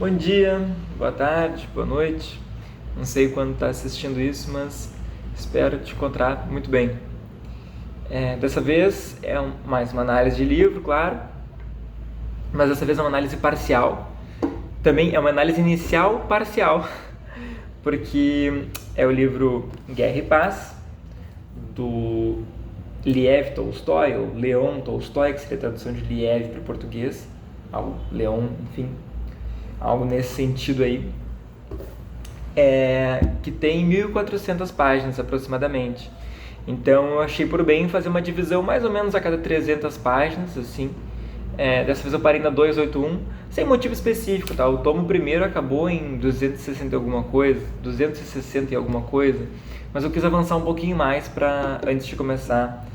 Bom dia, boa tarde, boa noite. Não sei quando está assistindo isso, mas espero te encontrar muito bem. Dessa vez mais uma análise de livro, claro, mas dessa vez é uma análise parcial. Também é uma análise inicial parcial, porque é o livro Guerra e Paz, do Lev Tolstói, ou Leon Tolstói, que seria a tradução de Liev para o português, Leon, enfim, algo nesse sentido aí, que tem 1.400 páginas aproximadamente. Então eu achei por bem fazer uma divisão mais ou menos a cada 300 páginas, assim. Dessa vez eu parei na 281, sem motivo específico, tá? O tomo primeiro acabou em 260 e alguma coisa, 260 e alguma coisa, mas eu quis avançar um pouquinho mais antes de começar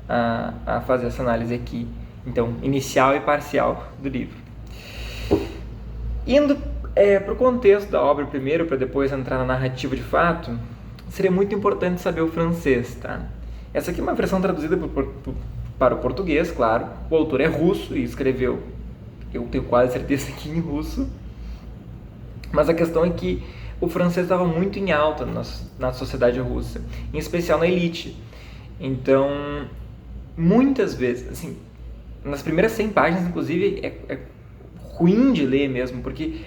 a fazer essa análise aqui. Então, inicial e parcial do livro. Indo para o contexto da obra primeiro, para depois entrar na narrativa de fato, seria muito importante saber o francês, tá? Essa aqui é uma versão traduzida para o português, claro. O autor é russo e escreveu, eu tenho quase certeza que em russo. Mas a questão é que o francês estava muito em alta na sociedade russa, em especial na elite. Então, muitas vezes, assim, nas primeiras 100 páginas, inclusive, é ruim de ler mesmo, porque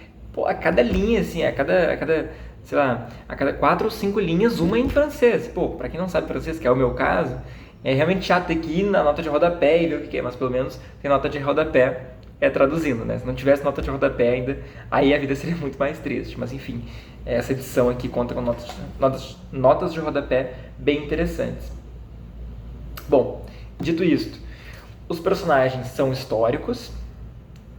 a cada linha, assim, a cada, sei lá, a cada 4 ou 5 linhas, uma é em francês. Pra quem não sabe francês, que é o meu caso, é realmente chato ter que ir na nota de rodapé e ver o que é, mas pelo menos tem nota de rodapé traduzindo, né? Se não tivesse nota de rodapé ainda, aí a vida seria muito mais triste. Mas enfim, essa edição aqui conta com notas de rodapé bem interessantes. Bom, dito isto, os personagens são históricos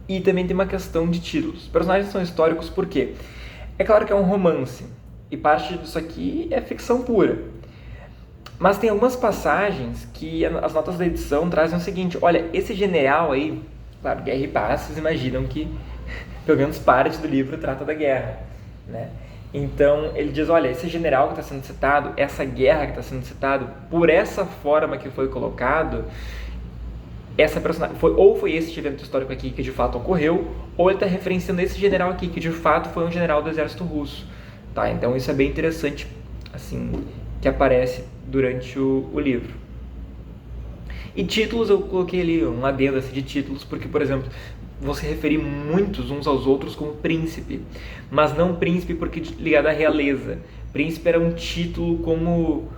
e também tem uma questão de títulos. Os personagens são históricos por quê? É claro que é um romance e parte disso aqui é ficção pura. Mas tem algumas passagens que as notas da edição trazem o seguinte: olha, esse general aí, claro, Guerra e Paz, vocês imaginam que pelo menos parte do livro trata da guerra, né? Então ele diz, olha, esse general que está sendo citado, essa guerra que está sendo citado, por essa forma que foi colocado, essa personagem foi esse evento histórico aqui que de fato ocorreu, ou ele está referenciando esse general aqui que de fato foi um general do exército russo, tá? Então isso é bem interessante, assim, que aparece durante o livro. E títulos, eu coloquei ali um adendo assim, de títulos, porque, por exemplo, vão se referir muitos uns aos outros como príncipe, mas não príncipe porque ligado à realeza. Príncipe era um título como,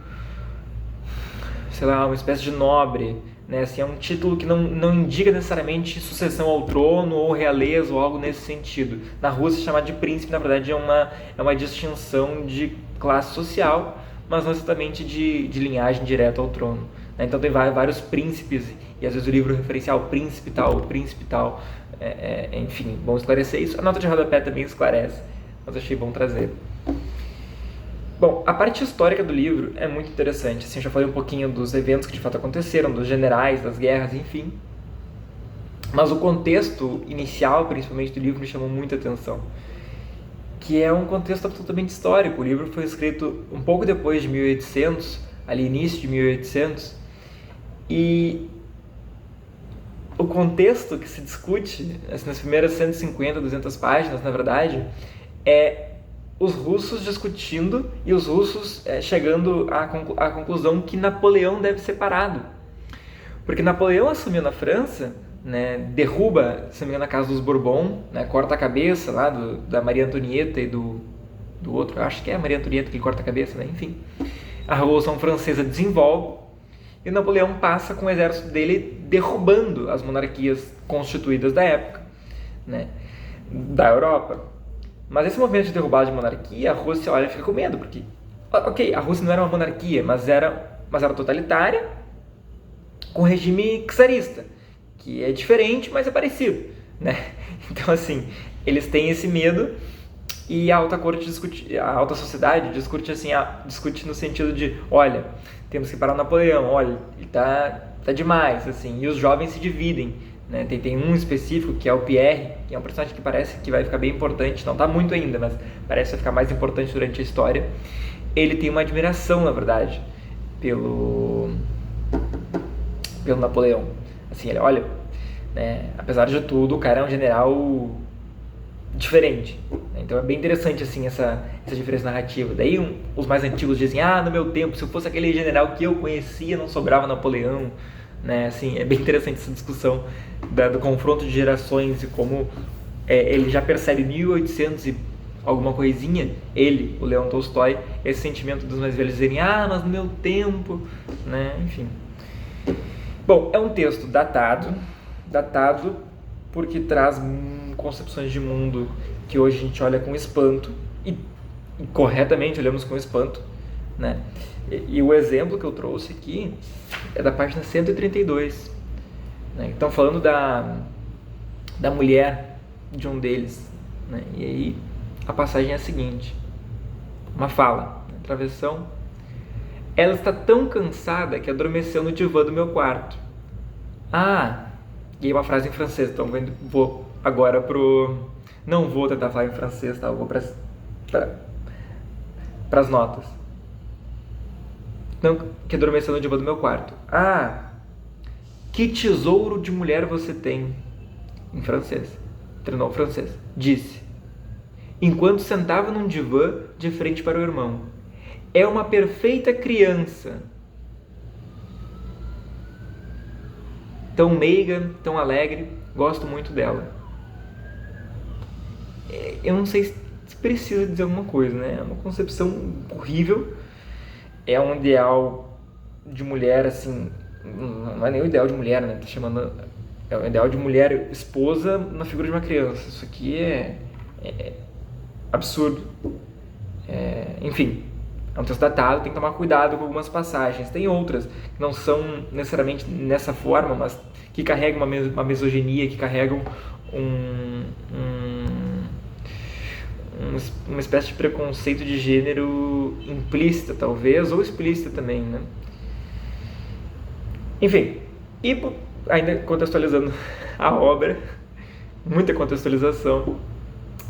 sei lá, uma espécie de nobre, né? Assim, é um título que não indica necessariamente sucessão ao trono ou realeza ou algo nesse sentido. Na Rússia, chamar de príncipe, na verdade, é uma distinção de classe social, mas não exatamente de linhagem direta ao trono. Então tem vários príncipes, e às vezes o livro referencia ao príncipe tal. Enfim, bom esclarecer isso. A nota de rodapé também esclarece, mas achei bom trazer. Bom, a parte histórica do livro é muito interessante. Assim, eu já falei um pouquinho dos eventos que de fato aconteceram, dos generais, das guerras, enfim. Mas o contexto inicial, principalmente do livro, me chamou muita atenção, que é um contexto absolutamente histórico. O livro foi escrito um pouco depois de 1800, ali início de 1800, e o contexto que se discute, assim, nas primeiras 150, 200 páginas, na verdade, é os russos discutindo e os russos chegando à conclusão que Napoleão deve ser parado. Porque Napoleão assumiu na França, né, derruba, se não me engano, a casa dos Bourbon, né, corta a cabeça lá da Maria Antonieta e do outro, acho que é a Maria Antonieta que corta a cabeça, né, enfim. A Revolução Francesa desenvolve e Napoleão passa com o exército dele derrubando as monarquias constituídas da época, né, da Europa. Mas esse movimento de derrubada de monarquia, a Rússia, olha, fica com medo, porque, ok, a Rússia não era uma monarquia, mas era totalitária, com regime czarista, que é diferente, mas é parecido, né? Então, assim, eles têm esse medo e a alta corte discute, a alta sociedade discute assim, discute no sentido de, olha, temos que parar o Napoleão, olha, ele tá demais, assim, e os jovens se dividem, né? Tem um específico que é o Pierre, que é um personagem que parece que vai ficar bem importante, não tá muito ainda, mas parece que vai ficar mais importante durante a história. Ele tem uma admiração, na verdade, pelo Napoleão. Assim, ele olha, né, apesar de tudo, o cara é um general diferente. Então é bem interessante assim essa diferença narrativa. Daí os mais antigos dizem, no meu tempo, se eu fosse aquele general que eu conhecia, não sobrava Napoleão. Né? Assim, é bem interessante essa discussão do confronto de gerações e como ele já percebe 1800 e alguma coisinha, ele, o Leão Tolstói, esse sentimento dos mais velhos dizerem, mas no meu tempo, né? Enfim. Bom, é um texto datado porque traz concepções de mundo que hoje a gente olha com espanto e corretamente olhamos com espanto, né? E o exemplo que eu trouxe aqui é da página 132, né? Então falando da mulher de um deles, né? E aí a passagem é a seguinte, uma fala, né? Travessão: ela está tão cansada que adormeceu no divã do meu quarto. E aí uma frase em francês, então vou agora pro... Não vou tentar falar em francês, tá? Eu vou pras notas. Não, que adormeceu no divã do meu quarto. Que tesouro de mulher você tem. Em francês. Treinou o francês. Disse, enquanto sentava num divã de frente para o irmão. É uma perfeita criança. Tão meiga, tão alegre. Gosto muito dela. Eu não sei se precisa dizer alguma coisa, né? É uma concepção horrível. É um ideal de mulher, assim... Não é nem o ideal de mulher, né? Tá chamando... É o ideal de mulher esposa na figura de uma criança. Isso aqui é absurdo. Enfim, é um texto datado, tem que tomar cuidado com algumas passagens. Tem outras que não são necessariamente nessa forma, mas que carregam uma misoginia, que carregam uma espécie de preconceito de gênero implícita, talvez, ou explícita também, né? Enfim, e ainda contextualizando a obra, muita contextualização,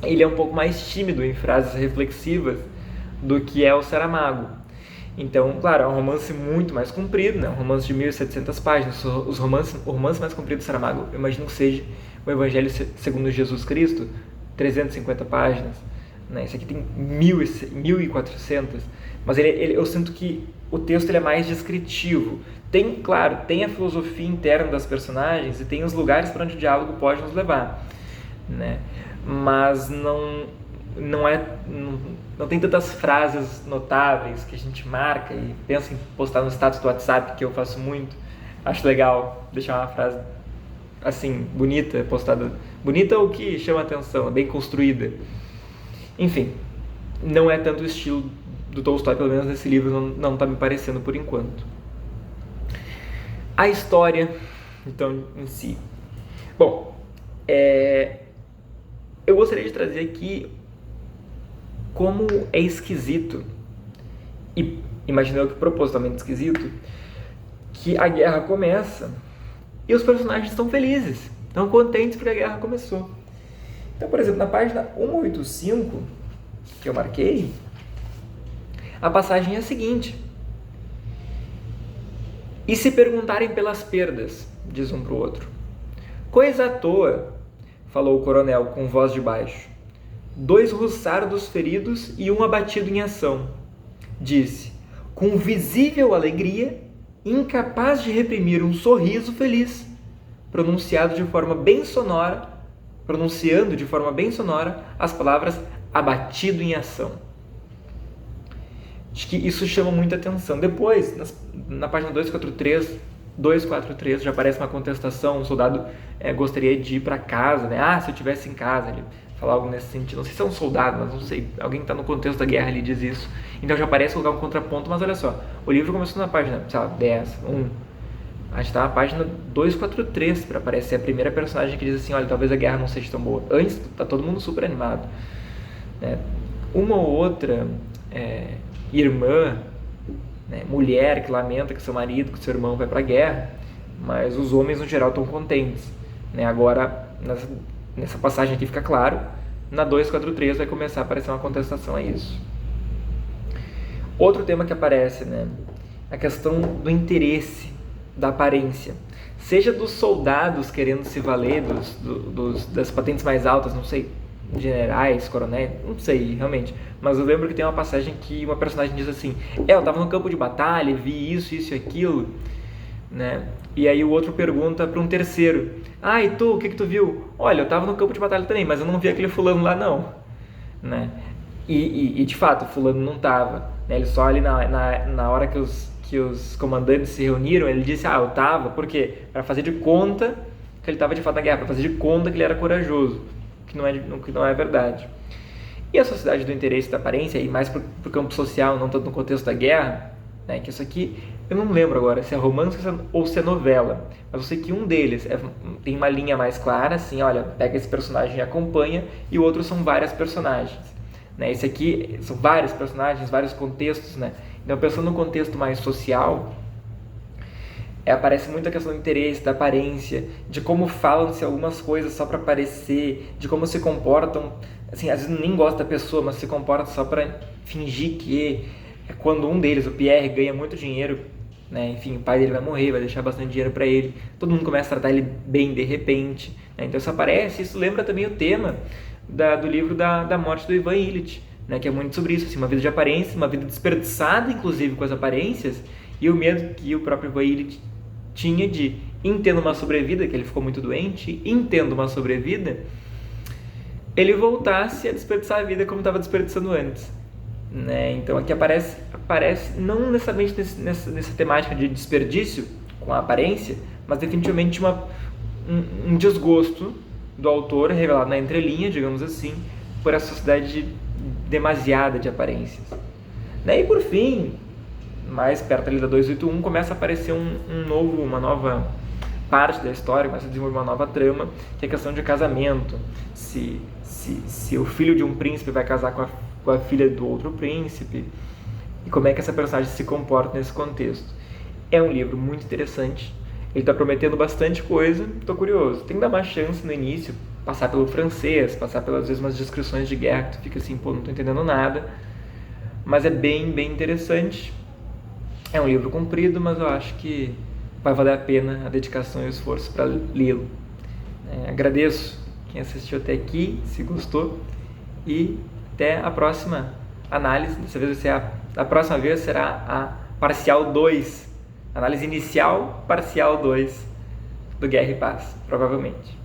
ele é um pouco mais tímido em frases reflexivas do que é o Saramago. Então, claro, é um romance muito mais comprido, né? Um romance de 1.700 páginas. O romance mais comprido do Saramago, eu imagino que seja o Evangelho segundo Jesus Cristo, 350 páginas. Né? Esse aqui tem 1.400. Mas eu sinto que o texto ele é mais descritivo. Claro, tem a filosofia interna das personagens e tem os lugares para onde o diálogo pode nos levar. Né? Mas não tem tantas frases notáveis que a gente marca e pensa em postar no status do WhatsApp, que eu faço muito. Acho legal deixar uma frase assim, bonita, postada. Bonita ou que chama atenção, bem construída. Enfim, não é tanto o estilo do Tolstói, pelo menos nesse livro não está me parecendo por enquanto. A história, então, em si. Bom, eu gostaria de trazer aqui como é esquisito, e imaginei que propositalmente esquisito, que a guerra começa e os personagens estão felizes, estão contentes porque a guerra começou. Então, por exemplo, na página 185, que eu marquei, a passagem é a seguinte: e se perguntarem pelas perdas, diz um para o outro. Coisa à toa, falou o coronel com voz de baixo. 2 russardos feridos e 1 abatido em ação. Disse, com visível alegria, incapaz de reprimir um sorriso feliz, pronunciando de forma bem sonora as palavras abatido em ação. Acho que isso chama muita atenção. Depois, na página 243, já aparece uma contestação. Um soldado gostaria de ir para casa, né? Se eu estivesse em casa, ele fala algo nesse sentido. Não sei se é um soldado, mas não sei. Alguém que está no contexto da guerra, ele diz isso. Então já parece colocar um contraponto, mas olha só. O livro começou na página, 10, 1. A gente está na página 243 para aparecer a primeira personagem que diz assim, olha, talvez a guerra não seja tão boa. Antes, tá todo mundo super animado. Né? Uma ou outra irmã, né, mulher que lamenta que seu marido, que seu irmão vai para a guerra, mas os homens no geral estão contentes. Né? Agora, nessa passagem aqui fica claro, na 243 vai começar a aparecer uma contestação a isso. Outro tema que aparece, né, a questão do interesse, da aparência, seja dos soldados querendo se valer das patentes mais altas, não sei, generais, coronéis, não sei realmente, mas eu lembro que tem uma passagem que uma personagem diz assim: eu tava no campo de batalha, vi isso e aquilo, né? E aí o outro pergunta para um terceiro: e tu, o que tu viu? Olha, eu tava no campo de batalha também, mas eu não vi aquele fulano lá não, né? E de fato, fulano não tava, né? Ele só ali na hora que os comandantes se reuniram, ele disse: eu tava, por quê? Para fazer de conta que ele estava de fato na guerra, para fazer de conta que ele era corajoso, que não é verdade. E a sociedade do interesse da aparência, e mais para o campo social, não tanto no contexto da guerra, né, que isso aqui, eu não lembro agora se é romance ou se é novela, mas eu sei que um deles tem uma linha mais clara, assim, olha, pega esse personagem e acompanha, e o outro são várias personagens. Né? Esse aqui são vários personagens, vários contextos, né? Então, pensando no contexto mais social, aparece muito a questão do interesse, da aparência, de como falam-se algumas coisas só para aparecer, de como se comportam, assim, às vezes nem gosta da pessoa, mas se comporta só para fingir que é quando um deles, o Pierre, ganha muito dinheiro, né? Enfim, o pai dele vai morrer, vai deixar bastante dinheiro para ele, todo mundo começa a tratar ele bem de repente, né? Então isso aparece, isso lembra também o tema do livro da morte do Ivan Illich, né? Que é muito sobre isso, assim, uma vida de aparência, uma vida desperdiçada, inclusive, com as aparências, e o medo que o próprio Ivan Illich tinha de, tendo uma sobrevida, que ele ficou muito doente, tendo uma sobrevida, ele voltasse a desperdiçar a vida como estava desperdiçando antes, né? Então aqui aparece não necessariamente nessa temática de desperdício com a aparência, mas definitivamente um desgosto do autor, revelado na entrelinha, digamos assim, por essa sociedade demasiada de aparências. Né? E por fim, mais perto ali da 281, começa a aparecer uma nova parte da história, começa a desenvolver uma nova trama, que é a questão de casamento. Se o filho de um príncipe vai casar com a filha do outro príncipe, e como é que essa personagem se comporta nesse contexto. É um livro muito interessante, ele está prometendo bastante coisa, estou curioso. Tem que dar uma chance no início, passar pelo francês, passar pelas vezes umas descrições de guerra que tu fica assim, pô, não estou entendendo nada, mas é bem, bem interessante. É um livro comprido, mas eu acho que vai valer a pena a dedicação e o esforço para lê-lo. Agradeço quem assistiu até aqui, se gostou, e até a próxima análise. Dessa vez a próxima vez será a parcial 2, análise inicial, parcial 2 do Guerra e Paz, provavelmente.